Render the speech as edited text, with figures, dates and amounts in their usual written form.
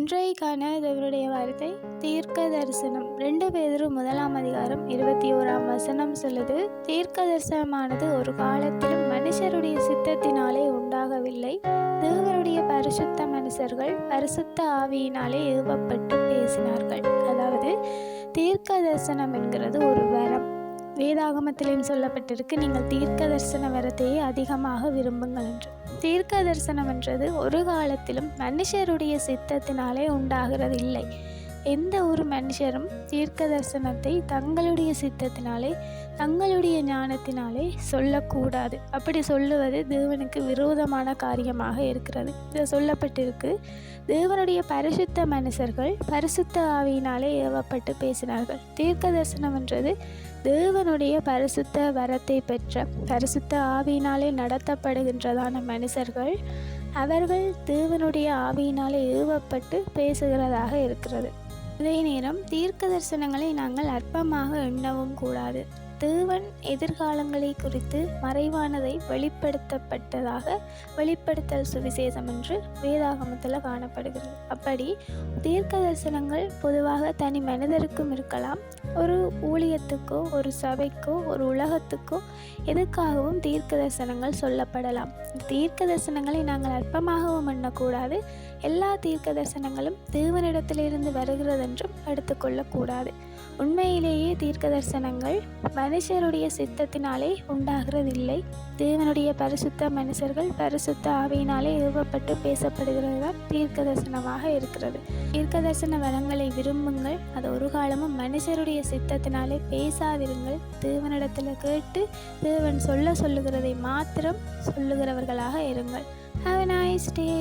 இன்றைக்கான தேவனுடைய வார்த்தை தீர்க்க தரிசனம். 2 பேதுரு 1:21 சொல்லுது, தீர்க்க தரிசனமானது ஒரு காலத்திலும் மனுஷருடைய சித்தத்தினாலே உண்டாகவில்லை, தேவனுடைய பரிசுத்த மனுஷர்கள் பரிசுத்த ஆவியினாலே ஏவப்பட்டு பேசினார்கள். அதாவது தீர்க்க தரிசனம் என்கிறது ஒரு வரம். வேதாகமத்திலும் சொல்லப்பட்டிருக்கு, நீங்கள் தீர்க்க தரிசன வரத்தையே அதிகமாக விரும்புங்கள் என்று. தீர்க்க தரிசனம் என்றது ஒரு காலத்திலும் மனுஷருடைய சித்தத்தினாலே உண்டாகிறது இல்லை. எந்த ஒரு மனுஷரும் தீர்க்க தரிசனத்தை தங்களுடைய சித்தத்தினாலே தங்களுடைய ஞானத்தினாலே சொல்லக்கூடாது. அப்படி சொல்லுவது தேவனுக்கு விரோதமான காரியமாக இருக்கிறது. இது சொல்லப்பட்டிருக்கு, தேவனுடைய பரிசுத்த மனுஷர்கள் பரிசுத்த ஆவியினாலே ஏவப்பட்டு பேசினார்கள். தீர்க்க தரிசனம் என்றது தேவனுடைய பரிசுத்த வரத்தை பெற்ற பரிசுத்த ஆவியினாலே நடத்தப்படுகின்றதான மனுஷர்கள், அவர்கள் தேவனுடைய ஆவியினாலே ஏவப்பட்டு பேசுகிறதாக இருக்கிறது. அதே நேரம் தீர்க்க தரிசனங்களை நாங்கள் அற்பமாக எண்ணவும் கூடாது. தேவன் எதிர்காலங்களை குறித்து மறைவானதை வெளிப்படுத்தல் சுவிசேஷம் என்று வேதாகமத்தில் காணப்படுகிறது. அப்படி தீர்க்க தரிசனங்கள் பொதுவாக தனி மனிதருக்கும் இருக்கலாம். ஒரு ஊழியத்துக்கோ ஒரு சபைக்கோ ஒரு உலகத்துக்கோ எதுக்காகவும் தீர்க்க தரிசனங்கள் சொல்லப்படலாம். தீர்க்க தரிசனங்களை நாங்கள் அற்பமாகவும் எண்ணக்கூடாது. எல்லா தீர்க்க தரிசனங்களும் தேவனிடத்திலிருந்து வருகிறதென்றும் எடுத்துக்கொள்ளக்கூடாது. உண்மையிலேயே தீர்க்க தரிசனங்கள் மனுஷருடைய சித்தத்தினாலே உண்டாகிறதில்லை. தேவனுடைய பரிசுத்த மனுஷர்கள் பரிசுத்த ஆவியினாலே ஏவப்பட்டு பேசப்படுகிறது தான் தீர்க்க தரிசனமாக இருக்கிறது. தீர்க்க தரிசன வரங்களை விரும்புங்கள். அது ஒரு காலமும் மனுஷருடைய சித்தத்தினாலே பேசாதிருங்கள். தேவனிடத்தில் கேட்டு தேவன் சொல்லுகிறதை மாத்திரம் சொல்லுகிறவர்களாக இருங்கள். Have a nice day.